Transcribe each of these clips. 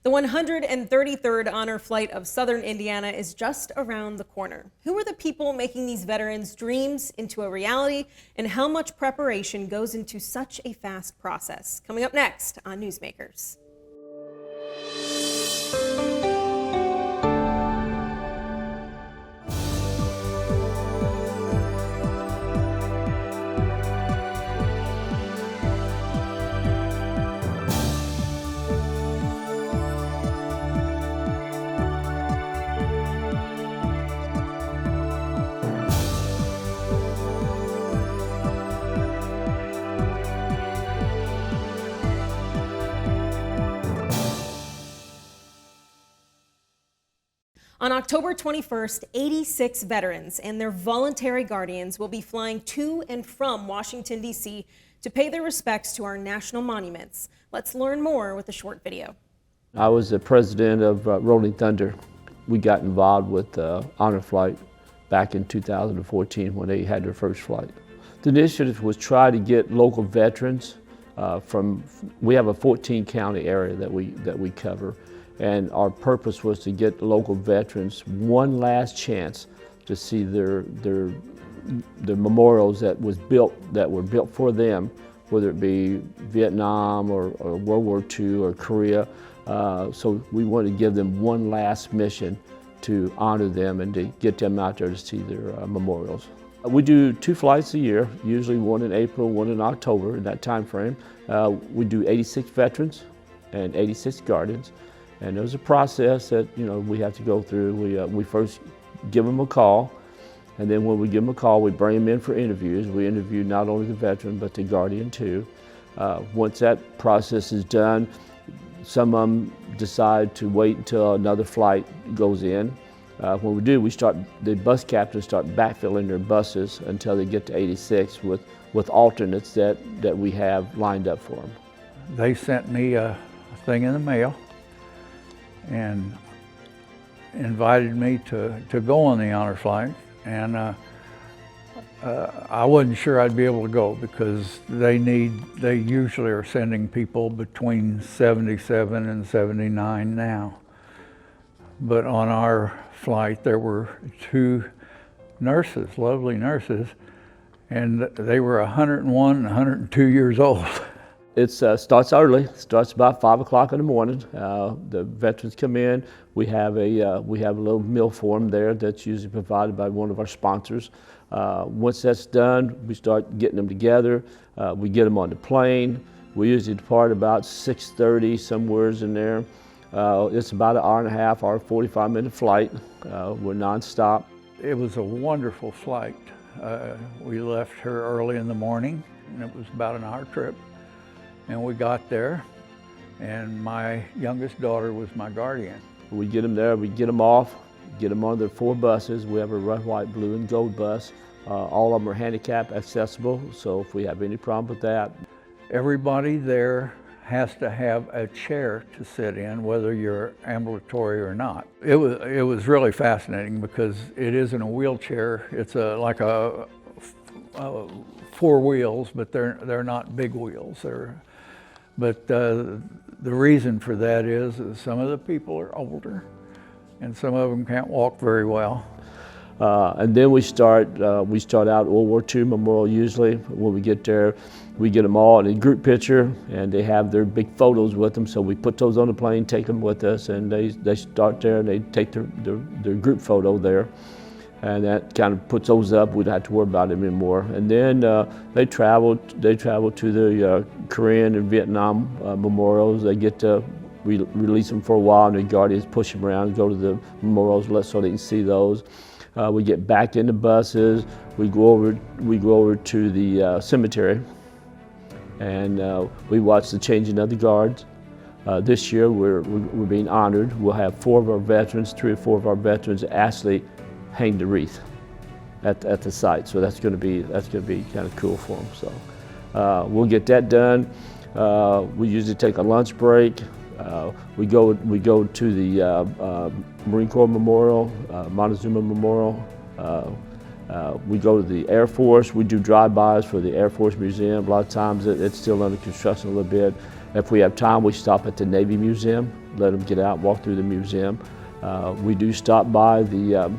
The 133rd honor flight of Southern Indiana is just around the corner. Who are the people making these veterans' dreams into a reality, and how much preparation goes into such a fast process? Coming up next on Newsmakers. On October 21st, 86 veterans and their voluntary guardians will be flying to and from Washington, D.C. to pay their respects to our national monuments. Let's learn more with a short video. I was the president of Rolling Thunder. We got involved with the honor flight back in 2014 when they had their first flight. The initiative was try to get local veterans we have a 14 county area that we cover. And our purpose was to get local veterans one last chance to see their memorials that were built for them, whether it be Vietnam or World War II or Korea. So we wanted to give them one last mission to honor them and to get them out there to see their memorials. We do 2 flights a year, usually one in April, one in October, in that time frame. We do 86 veterans and 86 guardians. And there's a process that we have to go through. We first give them a call, and then when we give them a call, we bring them in for interviews. We interview not only the veteran, but the guardian too. Once that process is done, some of them decide to wait until another flight goes in. When we do, the bus captains start backfilling their buses until they get to 86 with alternates that we have lined up for them. They sent me a thing in the mail and invited me to go on the honor flight, and I wasn't sure I'd be able to go because they usually are sending people between 77 and 79 now. But on our flight there were 2 nurses, lovely nurses, and they were 101 and 102 years old. It starts early. It starts about 5 o'clock in the morning. The veterans come in. We have a little meal for them there that's usually provided by one of our sponsors. Once that's done, we start getting them together. We get them on the plane. We usually depart about 6:30, somewhere in there. It's about an hour and a half, hour 45-minute flight. We're nonstop. It was a wonderful flight. We left her early in the morning, and it was about an hour trip. And we got there, and my youngest daughter was my guardian. We get them there, we get them off, get them on the 4 buses. We have a red, white, blue, and gold bus. All of them are handicap accessible, so if we have any problem with that. Everybody there has to have a chair to sit in, whether you're ambulatory or not. It was really fascinating because it isn't a wheelchair. It's like a 4 wheels, but they're not big wheels. But the reason for that is some of the people are older, and some of them can't walk very well. And then we start out World War II memorial. Usually when we get there, we get them all in a group picture, and they have their big photos with them. So we put those on the plane, take them with us, and they start there and they take their group photo there. And that kind of puts those up. We don't have to worry about them anymore. And then they travel to the Korean and Vietnam memorials. They get to release them for a while, and the guardians push them around, go to the memorials so they can see those. We get back in the buses. We go over to the cemetery, and we watch the changing of the guards. This year we're being honored. We'll have 3 or 4 of our veterans actually hang the wreath at the site. So that's going to be kind of cool for them. So we'll get that done. We usually take a lunch break. We go to the Marine Corps Memorial, Montezuma Memorial. We go to the Air Force. We do drive-bys for the Air Force Museum. A lot of times it's still under construction a little bit. If we have time, we stop at the Navy Museum. let them get out, walk through the museum. We do stop by the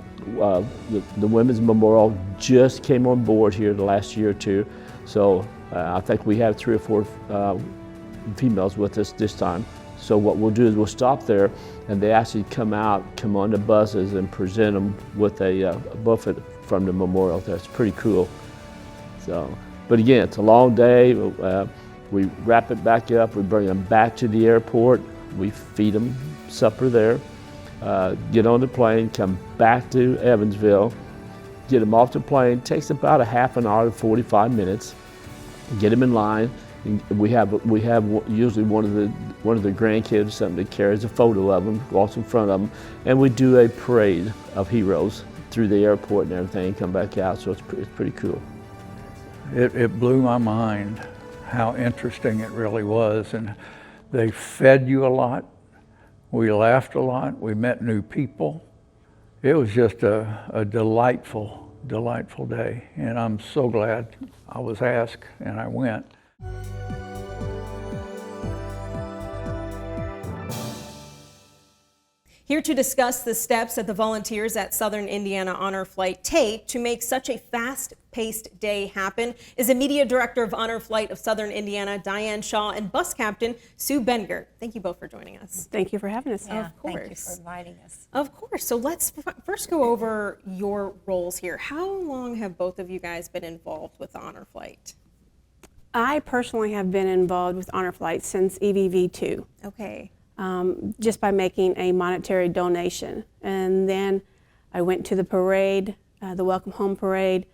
Women's Memorial. Just came on board here the last year or two, so I think we have 3 or 4 females with us this time. So what we'll do is we'll stop there, and they actually come on the buses and present them with a buffet from the memorial. That's pretty cool. So, but again, it's a long day. We wrap it back up. We bring them back to the airport. We feed them supper there. Get on the plane, come back to Evansville, get them off the plane. Takes about a half an hour to 45 minutes. Get them in line. We have usually one of the grandkids, something that carries a photo of them, walks in front of them, and we do a parade of heroes through the airport and everything. Come back out, so it's pretty cool. It blew my mind how interesting it really was, and they fed you a lot. We laughed a lot. We met new people. It was just a delightful day, and I'm so glad I was asked and I went. Here to discuss the steps that the volunteers at Southern Indiana Honor Flight take to make such a fast-paced day happen is the Media Director of Honor Flight of Southern Indiana, Diane Shaw, and Bus Captain Sue Benger. Thank you both for joining us. Thank you for having us. Yeah, of course. Thank you for inviting us. Of course. So let's first go over your roles here. How long have both of you guys been involved with Honor Flight? I personally have been involved with Honor Flight since EVV2. Okay. Just by making a monetary donation. And then I went to the parade, the Welcome Home Parade,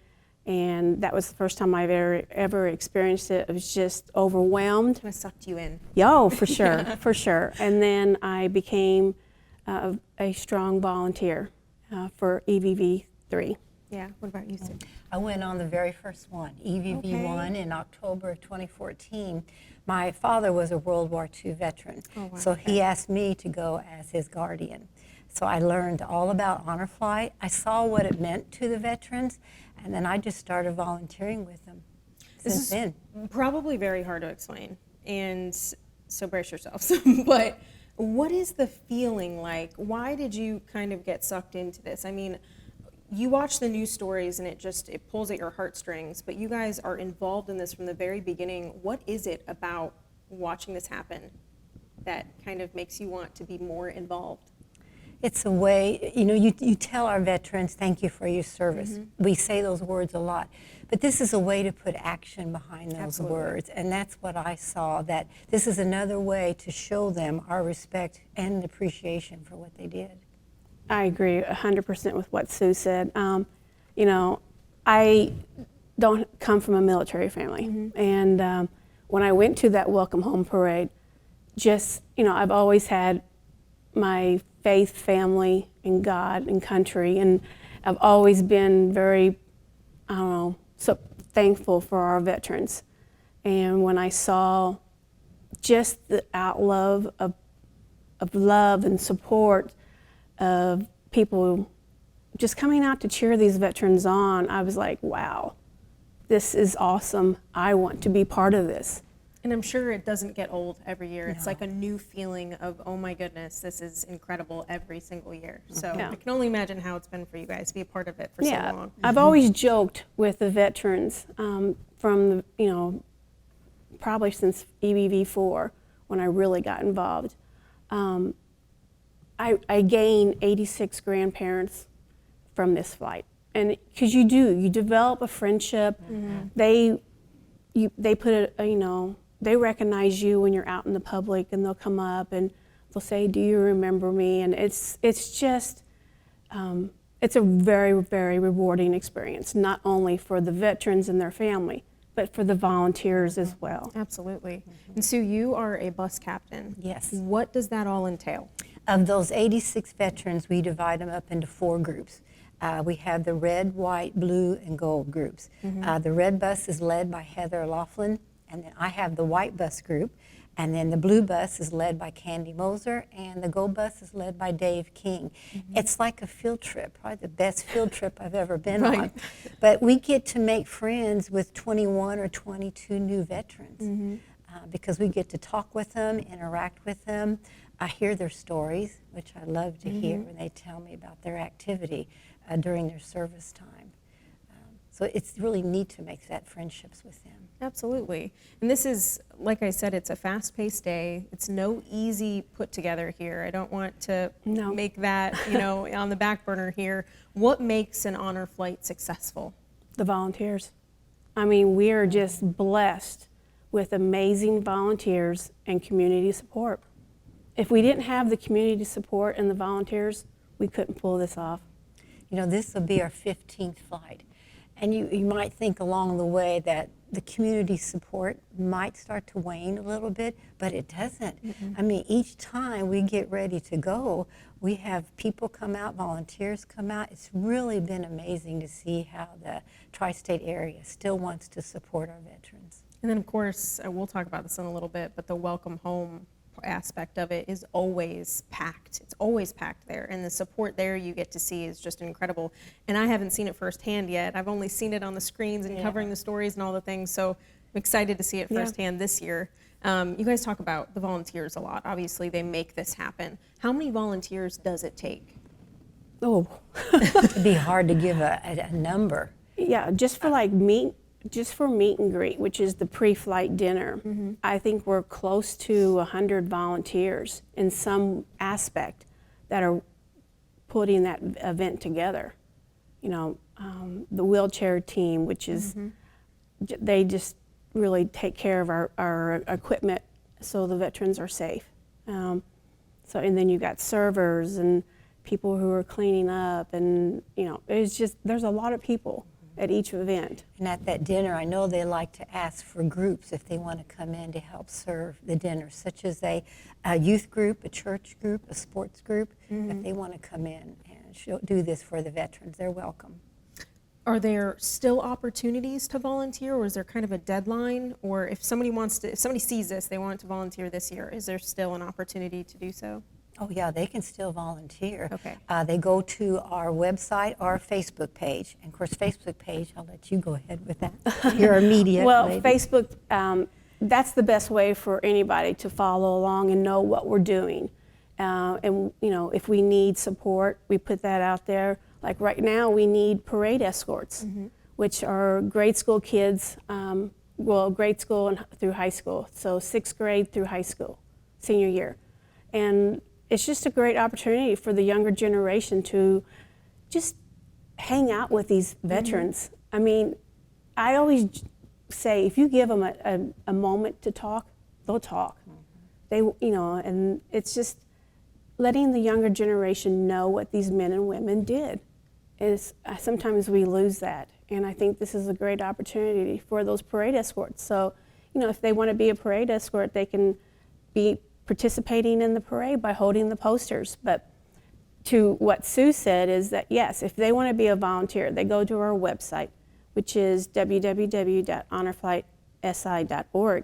and that was the first time I've ever experienced it. I was just overwhelmed. Kind of sucked you in. Oh, for sure, for sure. And then I became a strong volunteer for EVV3. Yeah, what about you, Sue? I went on the very first one, EVV1, Okay. in October of 2014. My father was a World War II veteran, Oh, wow. so he asked me to go as his guardian. So I learned all about Honor Flight. I saw what it meant to the veterans, and then I just started volunteering with them since then. Probably very hard to explain, and so brace yourselves. But what is the feeling like? Why did you kind of get sucked into this? I mean, you watch the news stories and it pulls at your heartstrings, but you guys are involved in this from the very beginning. What is it about watching this happen that kind of makes you want to be more involved? It's a way, you tell our veterans, thank you for your service. We say those words a lot, but this is a way to put action behind those Absolutely. words, and that's what I saw, that this is another way to show them our respect and appreciation for what they did. I agree 100% with what Sue said. I don't come from a military family. And when I went to that Welcome Home Parade, I've always had my faith, family, and God and country. And I've always been very, so thankful for our veterans. And when I saw just the outlove of love and support of people just coming out to cheer these veterans on, I was like, wow, this is awesome. I want to be part of this. And I'm sure it doesn't get old every year. It's like a new feeling of, oh my goodness, this is incredible every single year. So Yeah. I can only imagine how it's been for you guys to be a part of it for so long. I've always joked with the veterans from, probably since EVV4 when I really got involved. I gained 86 grandparents from this flight. And because you develop a friendship. They put they recognize you when you're out in the public, and they'll come up and they'll say, do you remember me? And it's just, it's a very, very rewarding experience, not only for the veterans and their family, but for the volunteers as well. Absolutely. And Sue, you are a bus captain. Yes. What does that all entail? Of those 86 veterans, we divide them up into 4 groups. We have the red, white, blue, and gold groups. The red bus is led by Heather Laughlin, and then I have the white bus group, and then the blue bus is led by Candy Moser, and the gold bus is led by Dave King. It's like a field trip, probably the best field trip I've ever been on. But we get to make friends with 21 or 22 new veterans. because we get to talk with them, interact with them. I hear their stories, which I love to hear when they tell me about their activity during their service time. So it's really neat to make that friendships with them. Absolutely. And this is, like I said, it's a fast-paced day. It's no easy put together here. I don't want to make that, on the back burner here. What makes an honor flight successful? The volunteers. I mean, we are just blessed with amazing volunteers and community support. If we didn't have the community support and the volunteers, we couldn't pull this off. This will be our 15th flight. And you might think along the way that the community support might start to wane a little bit, but it doesn't. I mean, each time we get ready to go, we have people come out, volunteers come out. It's really been amazing to see how the tri-state area still wants to support our veterans. And then, of course, we'll talk about this in a little bit, but the welcome home aspect of it is always packed. It's always packed there, and the support there you get to see is just incredible. And I haven't seen it firsthand yet. I've only seen it on the screens and covering the stories and all the things, so I'm excited to see it firsthand this year. You guys talk about the volunteers a lot. Obviously, they make this happen. How many volunteers does it take? Oh, It'd be hard to give a number. yeah, just for meet and greet, which is the pre-flight dinner, I think we're close to 100 volunteers in some aspect that are putting that event together. The wheelchair team, which is, they just really take care of our equipment so the veterans are safe. And then you got servers and people who are cleaning up, and it's just, there's a lot of people at each event. And at that dinner, I know they like to ask for groups if they want to come in to help serve the dinner, such as a youth group, a church group, a sports group. If they want to come in and do this for the veterans, they're welcome. Are there still opportunities to volunteer, or is there kind of a deadline? Or if somebody sees this, they want to volunteer this year, is there still an opportunity to do so? Oh yeah, they can still volunteer. Okay. They go to our website or our Facebook page. And of course, Facebook page, I'll let you go ahead with that. You're a media lady. Facebook, that's the best way for anybody to follow along and know what we're doing. And if we need support, we put that out there. Like right now, we need parade escorts, which are grade school kids, grade school and through high school. So 6th grade through high school, senior year. And it's just a great opportunity for the younger generation to just hang out with these veterans. I mean, I always say if you give them a moment to talk, they'll talk. They, and it's just letting the younger generation know what these men and women did. Sometimes we lose that, and I think this is a great opportunity for those parade escorts. So, if they want to be a parade escort, they can be participating in the parade by holding the posters. But to what Sue said is that, yes, if they want to be a volunteer, they go to our website, which is www.honorflightsi.org,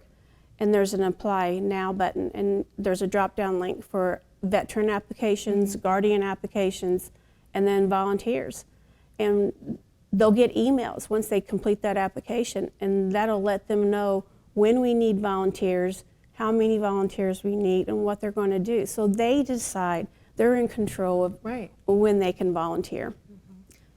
and there's an Apply Now button, and there's a drop-down link for veteran applications, guardian applications, and then volunteers. And they'll get emails once they complete that application, and that'll let them know when we need volunteers, how many volunteers we need, and what they're going to do. So they decide, they're in control of when they can volunteer.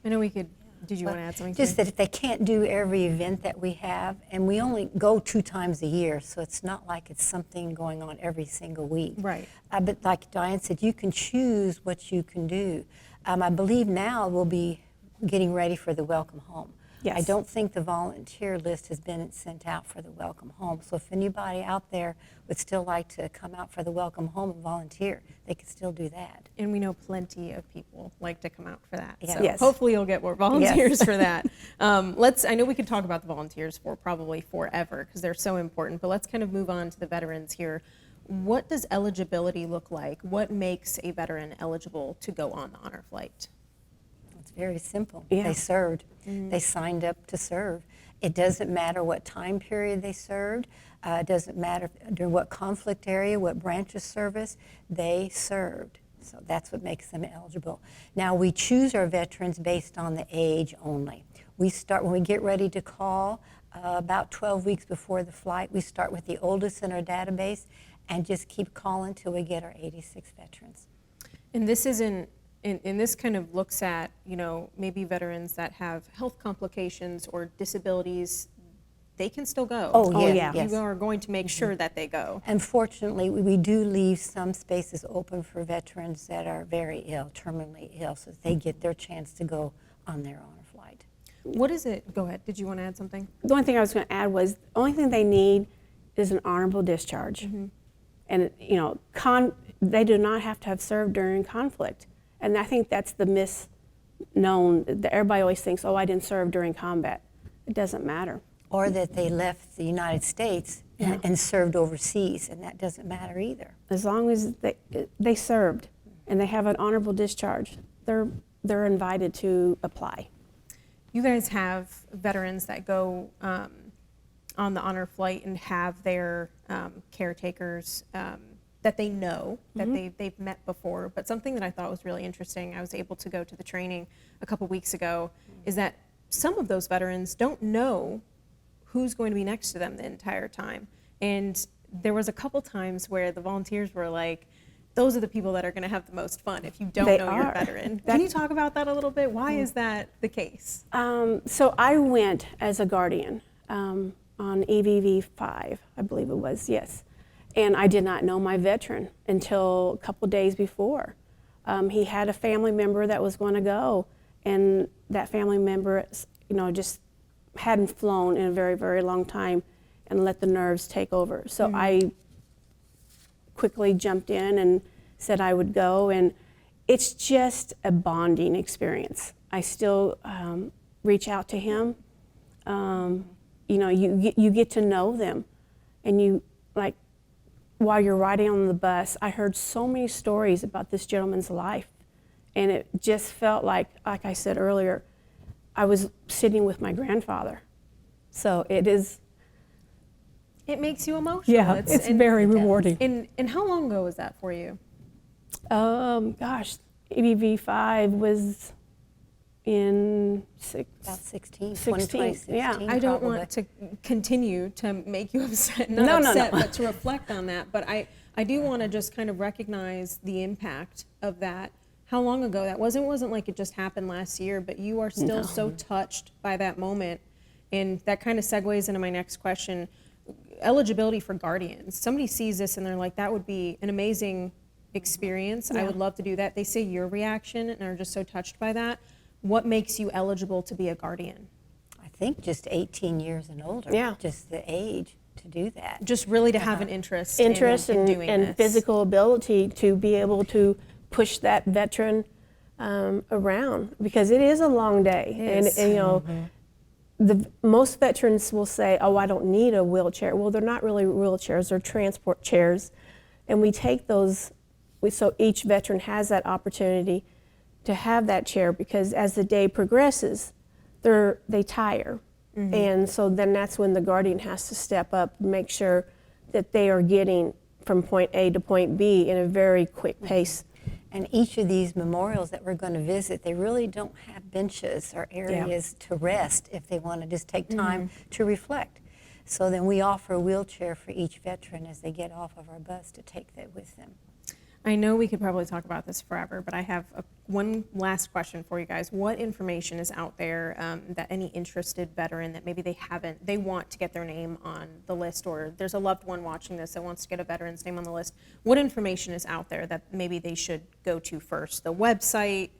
I know we could, did you want to add something? Just that if they can't do every event that we have, and we only go 2 times a year, so it's not like it's something going on every single week. Right. But like Diane said, you can choose what you can do. I believe now we'll be getting ready for the welcome home. Yes. I don't think the volunteer list has been sent out for the welcome home. So if anybody out there would still like to come out for the welcome home and volunteer, they can still do that. And we know plenty of people like to come out for that. Yeah. So Yes. hopefully you'll get more volunteers for that. I know we could talk about the volunteers for probably forever because they're so important, but let's kind of move on to the veterans here. What does eligibility look like? What makes a veteran eligible to go on the honor flight? It's very simple. Yeah. They served. They signed up to serve. It doesn't matter what time period they served. It doesn't matter during what conflict area, what branch of service, they served. So that's what makes them eligible. Now we choose our veterans based on the age only. We start, when we get ready to call, about 12 weeks before the flight, we start with the oldest in our database and just keep calling till we get our 86 veterans. And this isn't, and this kind of looks at, you know, maybe veterans that have health complications or disabilities, they can still go. Oh, yeah. yes. You are going to make sure that they go. Unfortunately, we do leave some spaces open for veterans that are very ill, terminally ill, so that they get their chance to go on their honor flight. What is it? Go ahead. Did you want to add something? The only thing I was going to add was the only thing they need is an honorable discharge. And, you know, they do not have to have served during conflict. And I think that's the misknown, that everybody always thinks, oh, I didn't serve during combat. It doesn't matter. Or that they left the United States and served overseas, and that doesn't matter either. As long as they served and they have an honorable discharge, they're invited to apply. You guys have veterans that go on the honor flight and have their caretakers that they know, that they've met before. But something that I thought was really interesting, I was able to go to the training a couple weeks ago, is that some of those veterans don't know who's going to be next to them the entire time. And there was a couple times where the volunteers were like, those are the people that are going to have the most fun if you don't know you're a veteran. Can you talk about that a little bit? Why is that the case? So I went as a guardian on EVV 5, I believe it was, yes. And I did not know my veteran until a couple days before. He had a family member that was going to go, and that family member, you know, just hadn't flown in a very, very long time and let the nerves take over. So I quickly jumped in and said I would go, and it's just a bonding experience. I still reach out to him. You know, you get to know them, and you, like, while you're riding on the bus, I heard so many stories about this gentleman's life, and it just felt like I said earlier, I was sitting with my grandfather. So it is. It makes you emotional. Yeah, it's very rewarding. And how long ago was that for you? Gosh, EBV 5 was in About 16, 16, 2016, yeah. I don't probably. want to continue to make you upset, No, but to reflect on that. But I do want to just kind of recognize the impact of that. How long ago that wasn't like it just happened last year, but you are still so touched by that moment. And that kind of segues into my next question. Eligibility for guardians. Somebody sees this and they're like, that would be an amazing experience. I would love to do that. They say your reaction and are just so touched by that. What makes you eligible to be a guardian? I think just 18 years and older. Yeah. Just the age to do that. Just really to have an interest in doing and this. physical ability to be able to push that veteran around, because it is a long day. It is. And you know, most veterans will say, oh, I don't need a wheelchair. Well, they're not really wheelchairs, they're transport chairs. And we take those, so each veteran has that opportunity to have that chair, because as the day progresses, they tire. And so then that's when the guardian has to step up and make sure that they are getting from point A to point B in a very quick pace. And each of these memorials that we're going to visit, they really don't have benches or areas to rest if they want to just take time to reflect. So then we offer a wheelchair for each veteran as they get off of our bus to take that with them. I know we could probably talk about this forever, but I have one last question for you guys. What information is out there that any interested veteran that maybe they want to get their name on the list, or there's a loved one watching this that wants to get a veteran's name on the list, what information is out there that maybe they should go to first? The website,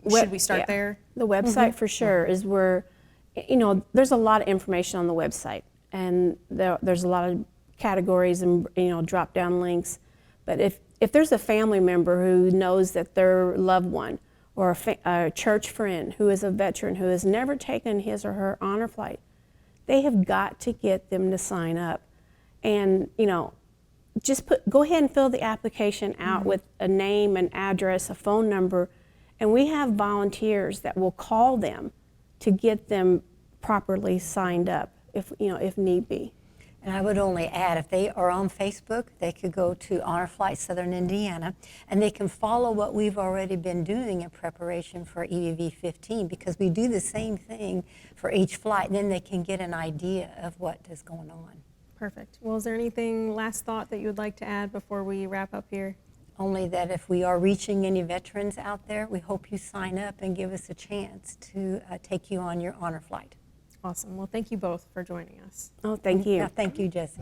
should we start there? The website for sure is where, you know, there's a lot of information on the website, and there's a lot of categories and, you know, drop down links. But if there's a family member who knows that their loved one or a church friend who is a veteran who has never taken his or her honor flight, they have got to get them to sign up. And, you know, just go ahead and fill the application out with a name, an address, a phone number, and we have volunteers that will call them to get them properly signed up if need be. And I would only add, if they are on Facebook, they could go to Honor Flight Southern Indiana, and they can follow what we've already been doing in preparation for EVV 15, because we do the same thing for each flight, and then they can get an idea of what is going on. Perfect. Well, is there anything, last thought that you would like to add before we wrap up here? Only that if we are reaching any veterans out there, we hope you sign up and give us a chance to take you on your honor flight. Awesome. Well, thank you both for joining us. Oh, thank you. Yeah, thank you, Jesse.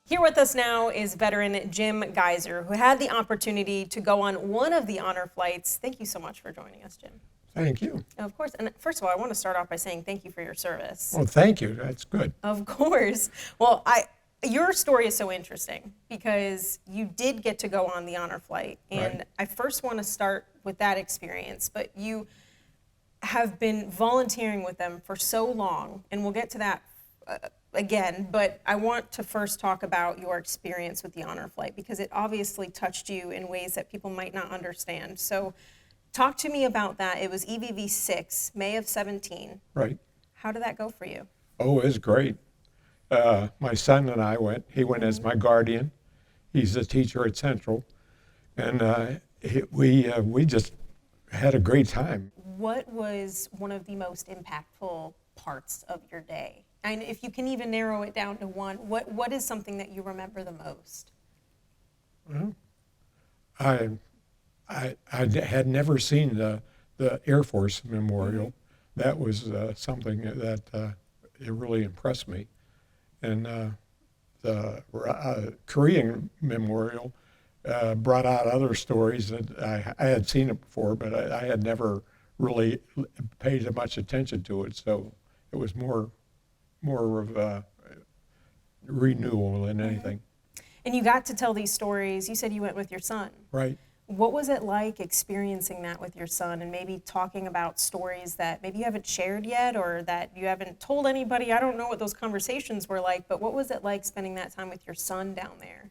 Here with us now is veteran Jim Geyser, who had the opportunity to go on one of the honor flights. Thank you so much for joining us, Jim. Thank you. Of course. And first of all, I want to start off by saying thank you for your service. Well, thank you. That's good. Of course. Well, your story is so interesting because you did get to go on the honor flight. And Right. I first want to start with that experience, but you have been volunteering with them for so long, and we'll get to that again, but I want to first talk about your experience with the honor flight because it obviously touched you in ways that people might not understand. So talk to me about that. It was EVV 6, May of 17. Right. How did that go for you? Oh, it was great. My son and I went. He went as my guardian. He's a teacher at Central. And we just had a great time. What was one of the most impactful parts of your day? And if you can even narrow it down to one, what is something that you remember the most? Well, I had never seen the Air Force Memorial. That was something that it really impressed me. And the Korean Memorial brought out other stories that I had seen it before, but I had never really paid much attention to it. So it was more of a renewal than anything. And you got to tell these stories. You said you went with your son. Right. What was it like experiencing that with your son and maybe talking about stories that maybe you haven't shared yet or that you haven't told anybody? I don't know what those conversations were like, but what was it like spending that time with your son down there?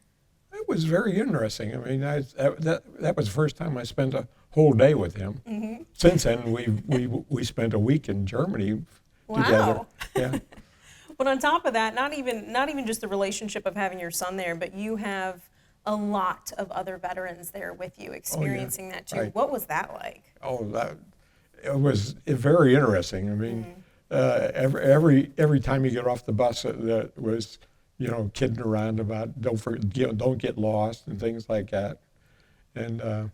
It was very interesting. I mean, that was the first time I spent a whole day with him. Mm-hmm. Since then, we spent a week in Germany together. Wow. Yeah. But on top of that, not even just the relationship of having your son there, but you have a lot of other veterans there with you experiencing that too. Right. What was that like? Oh, it was very interesting. I mean, every time you get off the bus, that was, kidding around about don't get lost and things like that, and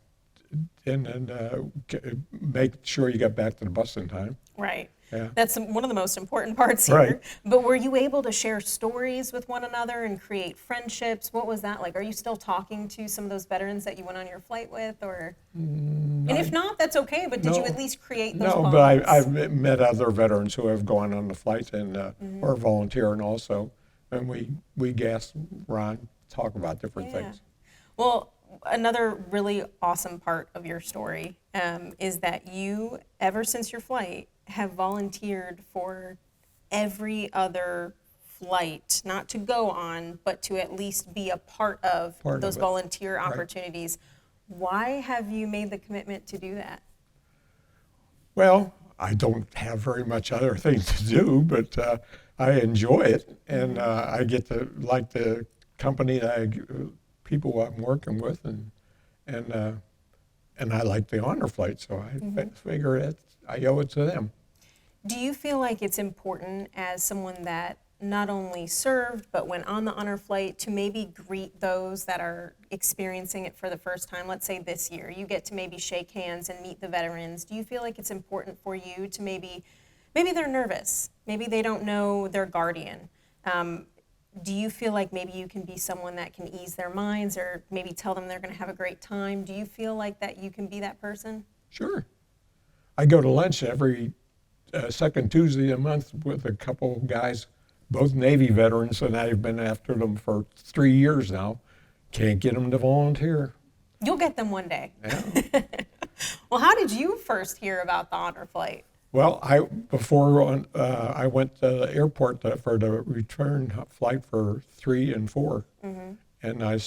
make sure you get back to the bus in time. Right. Yeah. That's one of the most important parts here. Right. But were you able to share stories with one another and create friendships? What was that like? Are you still talking to some of those veterans that you went on your flight with, or? And if not, that's okay. But did you at least create those bonds? No, but I've met other veterans who have gone on the flight and are volunteering also, and we gas around, talk about different things. Well, another really awesome part of your story is that you, ever since your flight, have volunteered for every other flight, not to go on, but to at least be a part of those volunteer opportunities. Why have you made the commitment to do that? Well, I don't have very much other things to do, but I enjoy it, and I get to like the company that people I'm working with, and I like the honor flight, so I figure I owe it to them. Do you feel like it's important as someone that not only served but went on the honor flight to maybe greet those that are experiencing it for the first time? Let's say this year, you get to maybe shake hands and meet the veterans. Do you feel like it's important for you to maybe they're nervous, maybe they don't know their guardian? Do you feel like maybe you can be someone that can ease their minds or maybe tell them they're going to have a great time? Do you feel like that you can be that person? Sure. I go to lunch every second Tuesday a month with a couple guys, both Navy veterans, and I've been after them for 3 years now. Can't get them to volunteer. You'll get them one day. Yeah. Well, how did you first hear about the honor flight? Well, I went to the airport for the return flight for 3 and 4, and I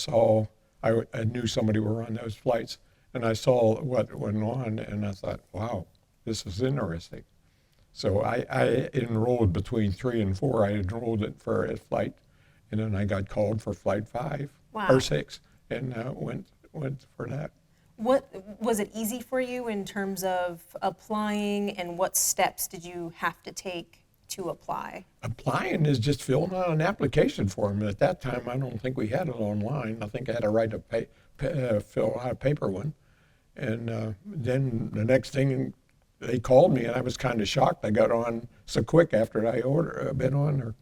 knew somebody were on those flights, and I saw what went on, and I thought, wow, this is interesting. So I enrolled between 3 and 4. I enrolled it for a flight, and then I got called for flight 5 Wow. or 6, and went for that. What was it easy for you in terms of applying, and what steps did you have to take to apply? Applying is just filling out an application form. At that time, I don't think we had it online. I think I had to write fill out a paper one. And then the next thing, they called me, and I was kind of shocked. I got on so quick after I been on there.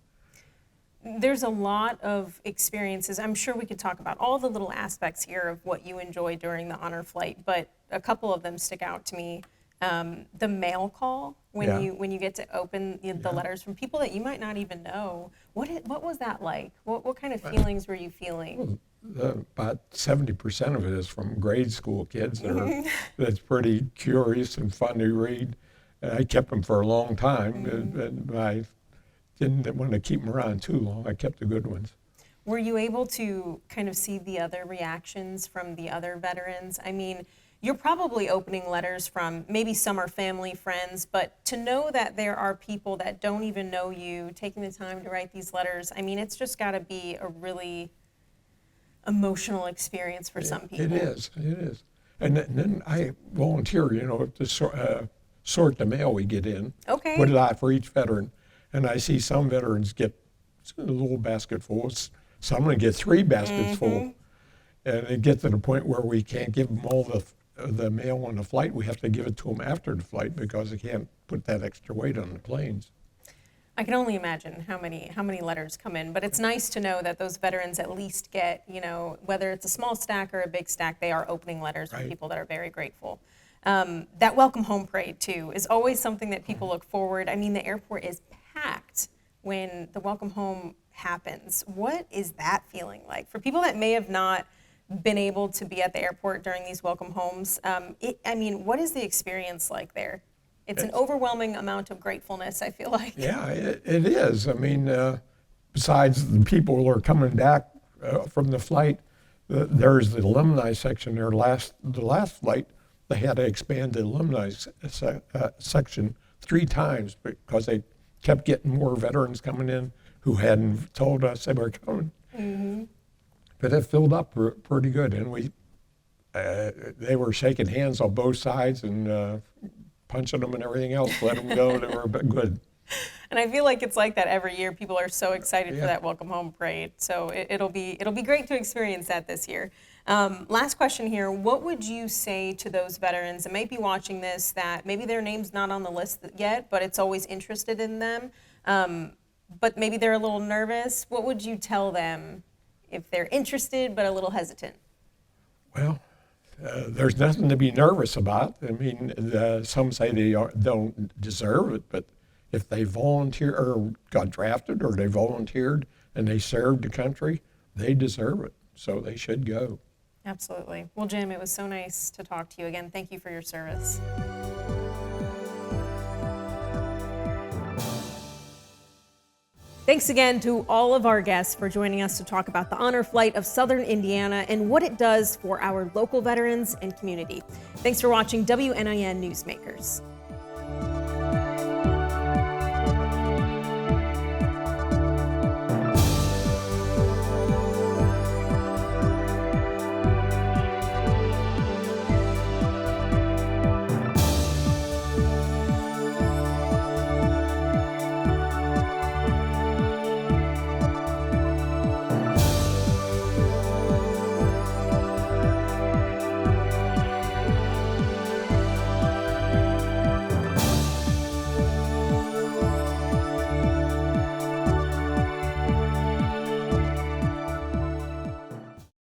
There's a lot of experiences. I'm sure we could talk about all the little aspects here of what you enjoy during the honor flight, but a couple of them stick out to me. The mail call when Yeah. you get to open the letters from people that you might not even know. What was that like? What kind of feelings were you feeling? About 70% of it is from grade school kids that's pretty curious and fun to read. And I kept them for a long time, and I didn't want to keep them around too long. I kept the good ones. Were you able to kind of see the other reactions from the other veterans? I mean, you're probably opening letters from maybe some are family, friends, but to know that there are people that don't even know you taking the time to write these letters, I mean, it's just got to be a really emotional experience for some people. It is. And then I volunteer, to sort the mail we get in. Okay. Put it out for each veteran. And I see some veterans get a little basket full. Some of them get 3 baskets full. And it gets to the point where we can't give them all the mail on the flight. We have to give it to them after the flight because they can't put that extra weight on the planes. I can only imagine how many letters come in, but it's nice to know that those veterans at least get, whether it's a small stack or a big stack, they are opening letters from Right. people that are very grateful. That welcome home parade too is always something that people look forward. I mean, the airport is packed when the welcome home happens. What is that feeling like for people that may have not been able to be at the airport during these welcome homes? What is the experience like there? It's an overwhelming amount of gratefulness, I feel like. Yeah, it is. I mean, besides the people who are coming back from the flight, there's the alumni section there. The last flight, they had to expand the alumni section 3 times because they kept getting more veterans coming in who hadn't told us they were coming. Mm-hmm. But it filled up pretty good, and they were shaking hands on both sides and punching them and everything else, let them go. They were a bit good. And I feel like it's like that every year. People are so excited for Yeah. that welcome home parade. So it'll be great to experience that this year. Last question here. What would you say to those veterans that might be watching this that maybe their name's not on the list yet, but it's always interested in them, but maybe they're a little nervous? What would you tell them if they're interested but a little hesitant? Well, there's nothing to be nervous about. I mean, some say they don't deserve it, but if they volunteer or got drafted or they volunteered and they served the country, they deserve it. So they should go. Absolutely. Well, Jim, it was so nice to talk to you again. Thank you for your service. Thanks again to all of our guests for joining us to talk about the honor flight of Southern Indiana and what it does for our local veterans and community. Thanks for watching WNIN Newsmakers.